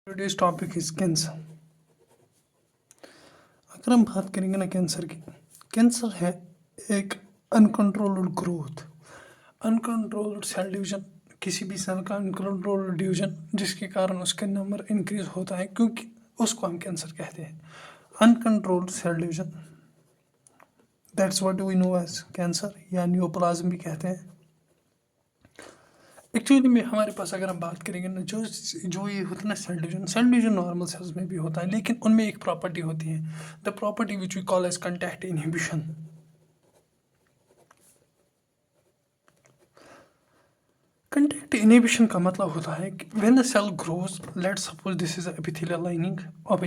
Today's topic is cancer. अगर हम बात करेंगे ना कैंसर की, कैंसर है एक uncontrolled growth, uncontrolled cell division, किसी भी सेल का अनकंट्रोल्ड डिवीजन जिसके कारण उसका नंबर इंक्रीज होता है, क्योंकि उसको हम कैंसर कहते हैं। Uncontrolled cell division, that's what we know as cancer या न्यूप्लाज्म भी कहते हैं। एक्चुअली में हमारे पास अगर हम बात करेंगे ना, जो जो ये होता है ना सेल डिवीजन नॉर्मल सेल्स में भी होता है, लेकिन उनमें एक प्रॉपर्टी होती है, the property which we call as contact inhibition. Contact inhibition का मतलब होता है कि when the cell grows, let suppose this is epithelial lining of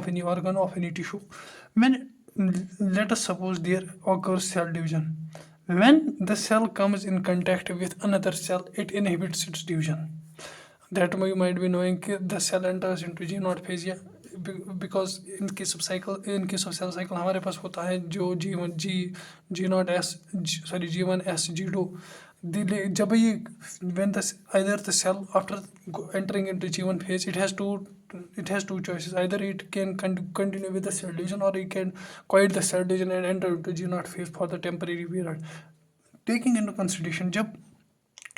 any organ of any tissue, when let us suppose there occurs cell division. When the cell comes in contact with another cell, it inhibits its division. That you might be knowing the cell enters into G0 phase, या because in case of cycle, in case of cell cycle हमारे पास होता है जो G0S, sorry G1S G2, जब ये when the either the cell after entering into G1 phase, it has two choices. Either it can continue with the cell division, or it can quit the cell division and enter into G0 phase for the temporary period. Taking into consideration, जब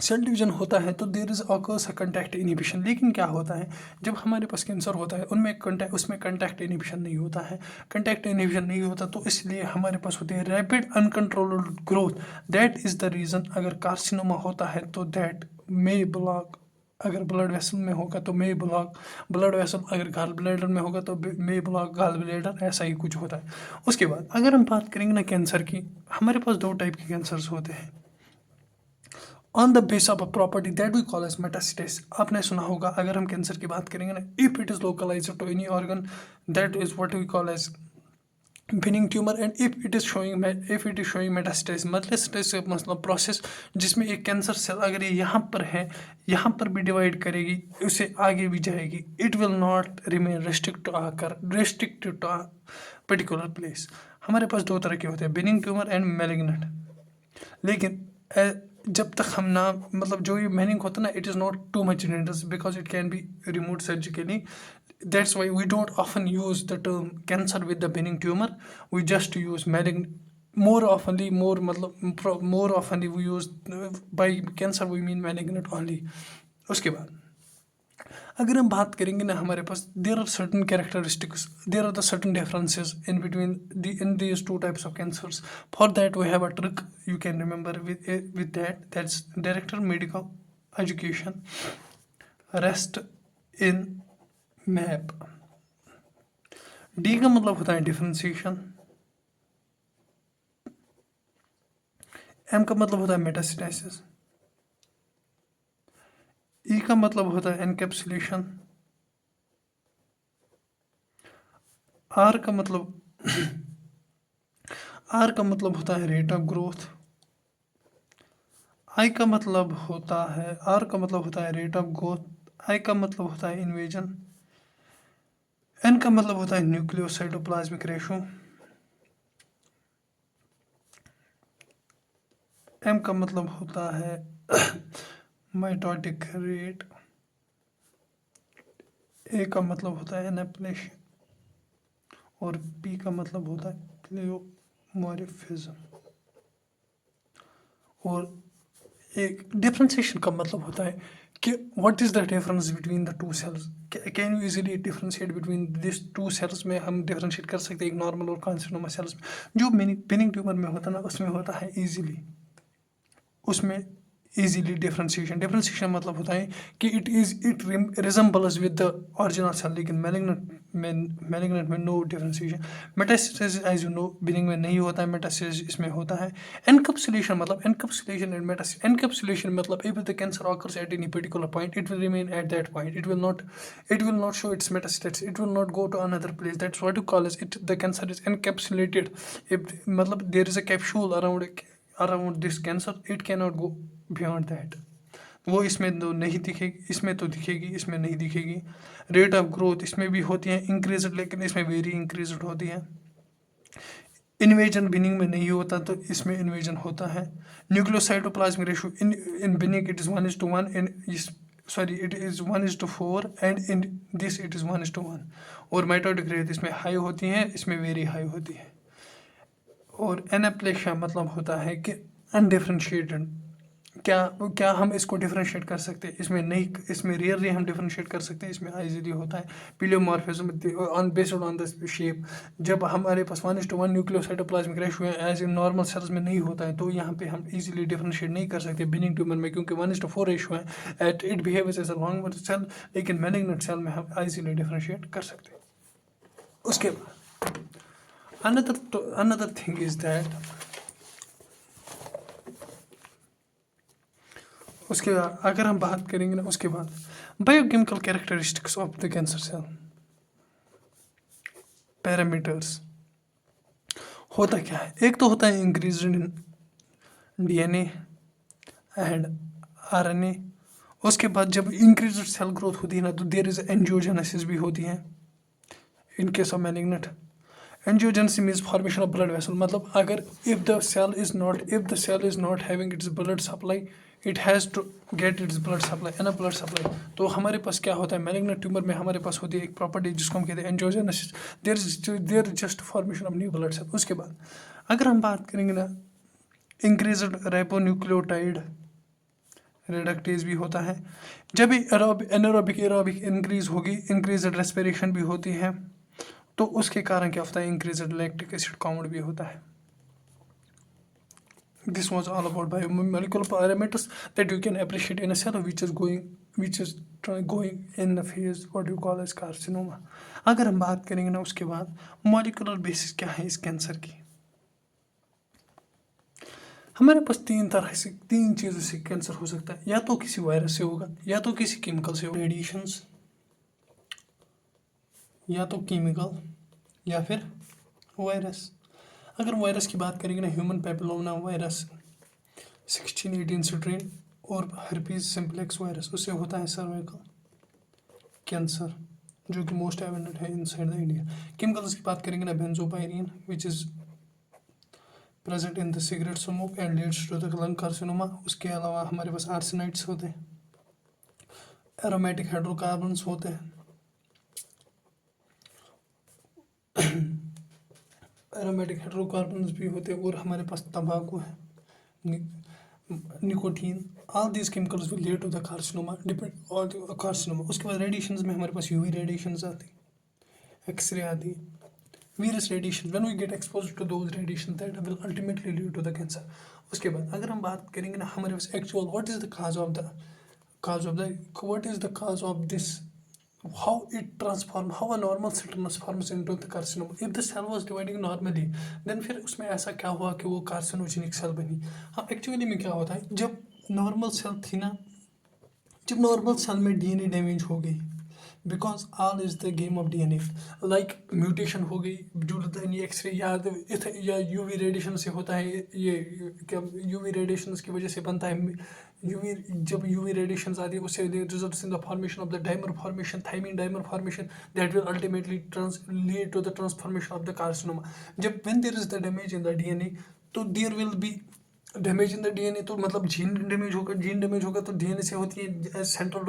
cell division होता है तो there is occurs a contact inhibition. लेकिन क्या होता है, जब हमारे पास कैंसर होता है उसमें कंटैक्ट इनहिबिशन नहीं होता है। कंटैक्ट इनहिबिशन नहीं होता तो इसलिए हमारे पास होती है rapid uncontrolled growth. That is the reason. अगर कार्सिनोमा होता है तो दैट मे ब्लॉक, अगर ब्लड वेसल में होगा तो मे ब्लॉक ब्लड वेसल, अगर गाल ब्लैडर में होगा तो मे ब्लॉक गाल ब्लैडर, ऐसा ही कुछ होता है। उसके बाद अगर हम बात करेंगे ना कैंसर की, हमारे पास दो टाइप के कैंसर्स होते हैं on the base of a property that we call as metastasis. आपने सुना होगा, अगर हम कैंसर की बात करेंगे ना, if it is localised to any organ, that is what we call as benign tumour. And if it is showing metastasis, metastasis मतलब प्रोसेस जिसमें एक कैंसर सेल अगर ये यहाँ पर है, यहाँ पर भी डिवाइड करेगी, उसे आगे भी जाएगी, it will not remain restricted to particular place. हमारे पास दो तरह के होते हैं, बिनिंग ट्यूमर एंड मैलिग्नेंट। लेकिन जब तक हम ना, मतलब जो ये मैनिंग होता है ना, it is not too much dangerous because it can be remove surgically. That's why we don't often use the term cancer with the benign tumour, we just use malign more oftenly, more oftenly we use by cancer we mean malignant only। उसके बाद अगर हम बात करेंगे ना, हमारे पास there are certain characteristics, there are the certain differences in between in these two types of cancers. For that we have a trick you can remember with that's director medical education, rest in map. D का मतलब होता है differentiation, M का मतलब होता है metastasis, ई का मतलब होता है एनकैप्सुलेशन, आर का मतलब होता है रेट ऑफ ग्रोथ, आई का मतलब होता है, आर का मतलब होता है रेट ऑफ ग्रोथ, आई का मतलब होता है इन्वेजन, एन का मतलब होता है न्यूक्लियोसाइटोप्लाज्मिक रेशो, एम का मतलब होता है माइटोटिक रेट, ए का मतलब होता है एनेप्लेशन, और पी का मतलब होता है प्लेयोमॉर्फिज्म। और एक डिफरेंशिएशन का मतलब होता है कि what is the difference between the two cells. Can you easily differentiate between this two cells में हम डिफरेंशिएट कर सकते हैं एक नॉर्मल और कार्सिनोमा सेल्स में। जो बिनिंग ट्यूमर में होता है ना, उसमें होता है ईजिली, उसमें ईजिली डिफरेंशिएशन मतलब होता है कि it resembles with the original cell. लेकिन मैलिग्नेंट में no differentiation. Metastasis as you know benign में नहीं होता है, मेटास्टेसिस इसमें होता है। एनकैप्सुलेशन मतलब एनकैप्सुलेशन मतलब if the cancer occurs at any particular point, it will remain at that point, it will not show its metastasis, it will not go to another place. That's what you call as it the cancer is encapsulated. If मतलब there is a capsule around this cancer, it can not go beyond that. वो इसमें तो नहीं दिखेगी, इसमें तो दिखेगी, इसमें नहीं दिखेगी। रेट ऑफ ग्रोथ इसमें भी होती है इंक्रीज, लेकिन इसमें वेरी इंक्रीज होती है। इन्वेजन बिनिंग में नहीं होता तो इसमें इन्वेजन होता है। Nucleocytoplasmic ratio in benign it is 1:1, in sorry it is 1:4 and in this it is 1:1। और माइटोटिक रेट इसमें हाई होती हैं, इसमें वेरी हाई होती है। और एनाप्लेशिया मतलब होता है कि अनडिफरेंशिएटेड। क्या क्या हम इसको डिफरेंशिएट कर सकते हैं? इसमें नहीं, इसमें रेयरली हम डिफरेंशिएट कर सकते हैं, इसमें आइजली होता है। Pleomorphism on based on the shape. जब हमारे पास 1:1 न्यूक्लियोसाइटोप्लाज्मिक रेशियो है, एज इन नॉर्मल सेल्स में नहीं होता है, तो यहाँ पे हम इजीली डिफरेंशिएट नहीं कर सकते बिनिंग ट्यूमर में, क्योंकि 1:4 रेशियो है। At it behaves as a long cell, लेकिन मैलिग्नेंट सेल में हम इजीली डिफरेंशिएट कर सकते हैं। उसके बाद अनदर थिंग इज दैट, उसके बाद अगर हम बात करेंगे ना, उसके बाद biochemical characteristics of the cancer cell parameters होता क्या है? एक तो होता है increase in DNA and RNA. उसके बाद जब इंक्रीज सेल ग्रोथ होती है ना, तो देयर इज एंजियोजेनेसिस भी होती है in case of malignant. Angiogenesis means formation of blood vessel, मतलब अगर if the cell is not having its blood supply, it has to get its blood supply and blood supply. तो हमारे पास क्या होता है, मैलिग्नेंट ट्यूमर में हमारे पास होती है एक प्रॉपर्टी जिसको हम कहते हैं angiogenesis. There is just formation of new blood cell. उसके बाद अगर हम बात करेंगे ना, इंक्रीज्ड राइबोन्यूक्लियोटाइड रिडक्टेज भी होता है। जब एनारोबिक एरोबिक इंक्रीज होगी, इंक्रीज्ड रेस्पिरेशन भी होती है, तो उसके कारण क्या होता है, इंक्रीज्ड लैक्टिक एसिड काउंट भी होता है। This was all about biomolecular parameters that you can appreciate in a cell which is going in the phase what you call as carcinoma. अगर हम बात करेंगे ना, उसके बाद मॉलिकुलर बेसिस क्या है इस कैंसर की। हमारे पास तीन चीज़ों से कैंसर हो सकता है, या तो किसी वायरस से होगा, या तो किसी केमिकल से होगा, रेडिएशंस, या तो केमिकल या फिर वायरस। अगर वायरस की बात करेंगे ना, ह्यूमन पैपिलोमा वायरस 1618 स्ट्रेन और हर्पीज सिंप्लेक्स वायरस, उससे होता है सर्वाइकल कैंसर, जो कि मोस्ट एवेंडेंट है इनसाइड द इंडिया। केमिकल्स की बात करेंगे ना, benzopyrene which is present in the cigarette smoke and leads to the lung carcinoma. उसके अलावा हमारे पास आर्सेनाइड्स होते हैं, एरोमेटिक हाइड्रोकार्बन्स होते हैं, एरोमेटिक हाइड्रोकार्बन्स भी होते हैं, और हमारे पास तंबाकू है, nicotine. All these chemicals will lead to the carcinoma, depend on the carcinoma. उसके बाद रेडिएशंस में हमारे पास यूवी रेडिएशंस आती है, एक्सरे आती है, various radiation when we get exposed to those radiation that will ultimately lead to the cancer। उसके बाद अगर हम बात करेंगे ना, हमारे पास actual what is the cause of this, how it transform, how a normal cell transforms into the carcinoma। if the cell was dividing normally, then फिर उसमें ऐसा क्या हुआ कि वो कार्सिनोजेनिक सेल बनी। हाँ, एक्चुअली में क्या होता है, जब नॉर्मल सेल थी ना, जब नॉर्मल सेल में डीएनए डैमेज हो गई, because all is the game of DNA, like mutation हो गई ड्यू टू द एक्सरे या यूवी रेडिएशन से होता है। ये क्या यूवी रेडिएशन की वजह से बनता है यूवी, जब यूवी रेडिएशन आती है उससे results in the formation of the dimer formation, thymine dimer formation, that will ultimately lead to the transformation of the carcinoma. जब when there is the damage in the DNA, तो there will be damage in the DNA, तो मतलब gene damage होगा तो DNA से होती है। As central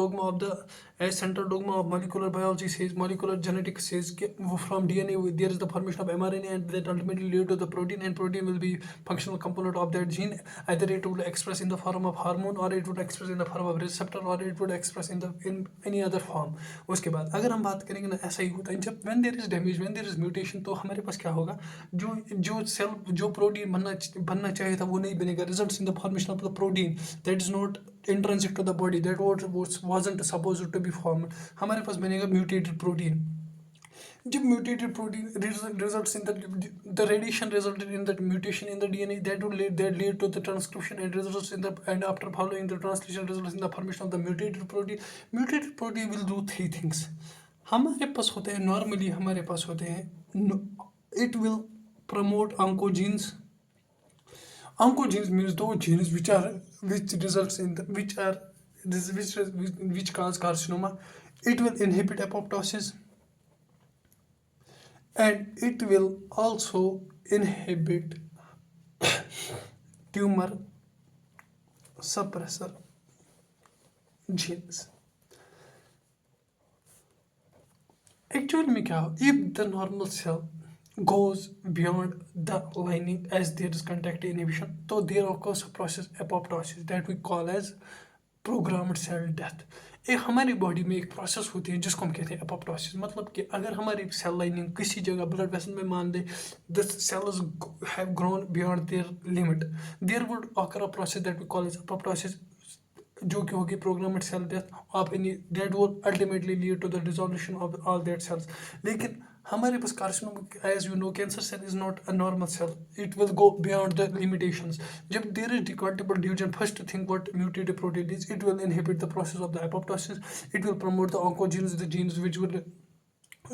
dogma of molecular biology says, molecular genetics says कि from DNA there is the formation of mRNA and that ultimately lead to the protein, and protein will be functional component of that gene. either it would express in the form of hormone or it would express in the form of receptor or it would express in any other form। उसके बाद अगर हम बात करेंगे ना, ऐसा ही होता है जब when there is damage, when there is mutation, तो हमारे पास क्या होगा, जो सेल जो प्रोटीन बनना चाहिए था वो नहीं बनेगा, results in the formation of the protein that is not intrinsic to the body, that wasn't supposed to be form. हमारे पास बनेगा म्यूटेटेड प्रोटीन। जब mutated protein results in the radiation resulted in the mutation in the DNA, that lead to the transcription and results in the, and after following the translation results in the formation of the mutated protein। mutated protein will do three things। हमारे पास होते हैं normally, हमारे पास होते हैं it will promote oncogenes। oncogenes means those genes which results in the which cause carcinoma। it will inhibit apoptosis and it will also inhibit tumor suppressor genes। Actual में क्या हो, if the normal cell goes beyond the lining as there is contact inhibition, so there occurs a process apoptosis that we call as programmed cell death. एक हमारी body में एक process होती है जिसको हम कहते हैं एपोप्टोसिस। मतलब कि अगर हमारी सेल लाइनिंग किसी जगह ब्लड वेसल में मान दे the cells have grown beyond their limit, there would occur a process that we call as apoptosis, जो कि होगी programmed cell death of any, that will ultimately lead to the dissolution of all that cells. लेकिन हमारे पास carcinoma, as you know, cancer cell is not a normal cell, it will go beyond the limitations. जब there is डिकॉर्टिबल division, first thing what mutated protein is, it will inhibit the process of the apoptosis, it will promote the oncogenes, the genes which will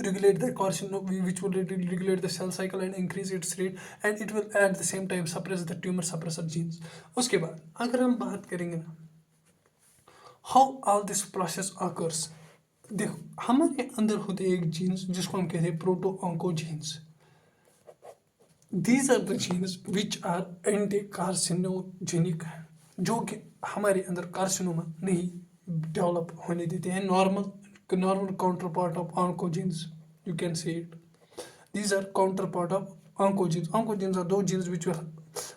regulate the carcinoma, which will regulate the cell cycle and increase its rate, and it will at the same time suppress the tumor suppressor genes। उसके बाद अगर हम बात करेंगे ना how all this process occurs, देखो हमारे अंदर होते हैं एक जीन्स जिसको हम कहते हैं proto oncogenes. These are the genes which are anti carcinogenic, जो कि हमारे अंदर कार्सिनोमा नहीं डेवलप होने देते हैं। Normal counter part of oncogenes, you can say it, these are counter part of oncogenes. Oncogenes are those genes which will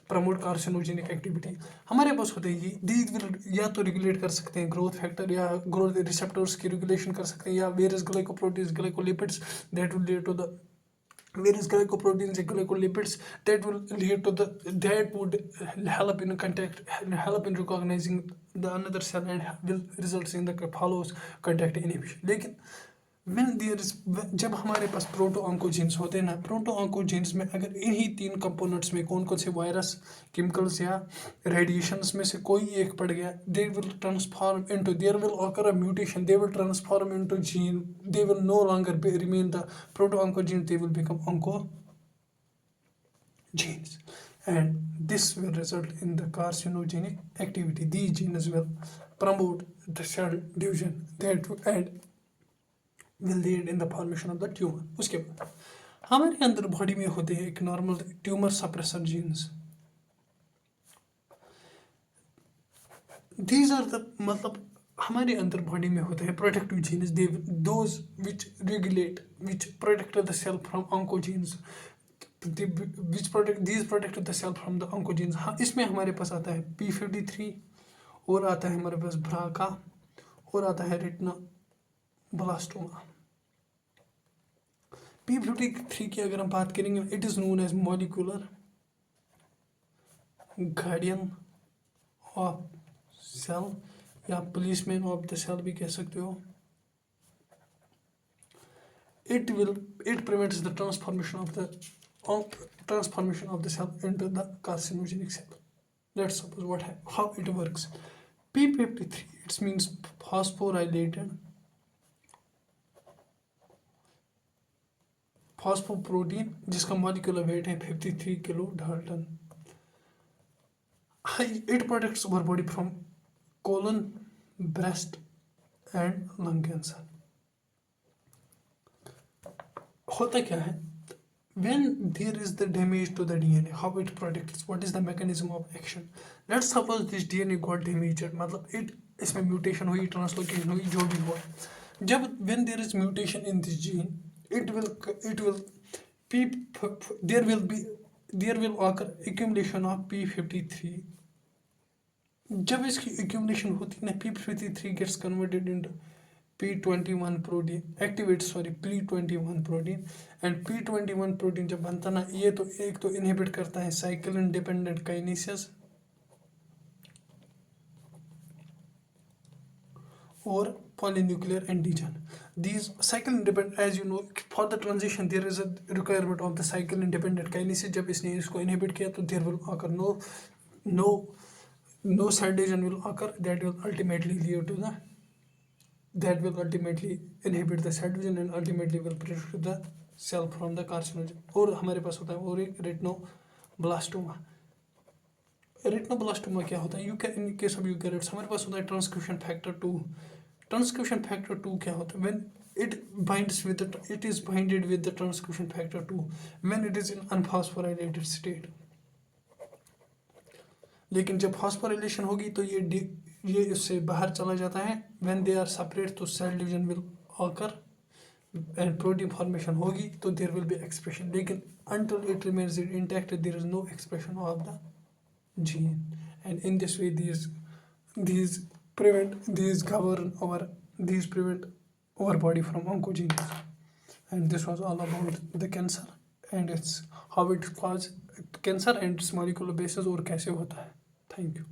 promote carcinogenic activity. हमारे पास होते हैं ये, दीज विल या तो रेगुलेट कर सकते हैं ग्रोथ फैक्टर या ग्रोथ रिसेप्टर्स की रेगुलेशन कर सकते हैं, या various glycoproteins, glycolipids that will lead to the various glycoproteins and glycolipids that will lead to the, that would help in contact, help in recognizing the another cell and will result in the follows contact inhibition। लेकिन when there is, जब हमारे पास proto oncogenes होते हैं ना, proto oncogenes में अगर इन्हीं तीन कंपोनेंट्स में कौन कौन से वायरस, केमिकल्स या रेडिएशंस में से कोई एक पड़ गया, they will transform into, there will occur a mutation, they will transform into gene, they will no longer remain the proto oncogene, they will become onco genes, and this will result in the carcinogenic activity। These genes will promote the cell division that and will lead in the formation of the tumor। उसके बाद हमारे अंदर body में होते हैं एक normal tumour suppressor genes. These are the, मतलब हमारे अंदर बॉडी में होते हैं protective genes, they those which regulate, which protect the cell from oncogenes, which protect, these protect the cell from the oncogenes. हाँ, इसमें हमारे पास आता है P53 और आता है हमारे पास ब्राका और आता है रेटिनोब्लास्टोमा। P53 की अगर हम बात करेंगे, it is known as molecular guardian of cell, या पुलिसमैन ऑफ द सेल भी कह सकते हो। It prevents the transformation of the cell into the carcinogenic cell। Let's suppose how it works। P53, it means phosphorylated phosphoprotein, जिसका molecular weight है 53 kilo Dalton. It protects our body from colon, breast and lung cancer। होता क्या है, when there is the damage to the DNA, how it protects, what is the mechanism of action। Let's suppose this DNA got damaged, मतलब इसमें mutation हुई, translocation हुई, जो भी हुआ, जब when there is mutation in this gene, it will there will occur accumulation of P53। जब इसकी accumulation होती है ना, P53 gets converted into P21 protein, activates P21 protein, and P21 protein जब बनता ना, ये तो एक तो इनहिबिट करता है साइक्लिन डिपेंडेंट काइनेसिस और polynuclear antigen। These cycle independent, as you know, for the transition there is a requirement of the cycle independent kinases। जब इसने इसको inhibit किया तो there will occur no cell division will occur, that will ultimately lead to the, that will ultimately inhibit the cell division and ultimately will protect the cell from the carcinogen। और हमारे पास होता है और एक retinoblastoma. Retinoblastoma क्या होता है, in case of eukaryotes हमारे पास होता है ट्रांसक्रिप्शन फैक्टर 2। ट्रांसक्रिप्शन फैक्टर 2 क्या होता है, when it is binded with the transcription factor 2 when it is in unphosphorylated state। लेकिन जब फॉस्फोराइलेशन होगी तो ये इससे बाहर चला जाता है। व्हेन दे आर सेपरेट तो cell division will occur, and protein formation होगी तो देर विल बी एक्सप्रेशन, लेकिन until it remains intact there is no expression of the gene. And in this way these prevent our body from oncogenes. And this was all about the cancer and its how it causes cancer and its molecular basis और कैसे होता है. Thank you.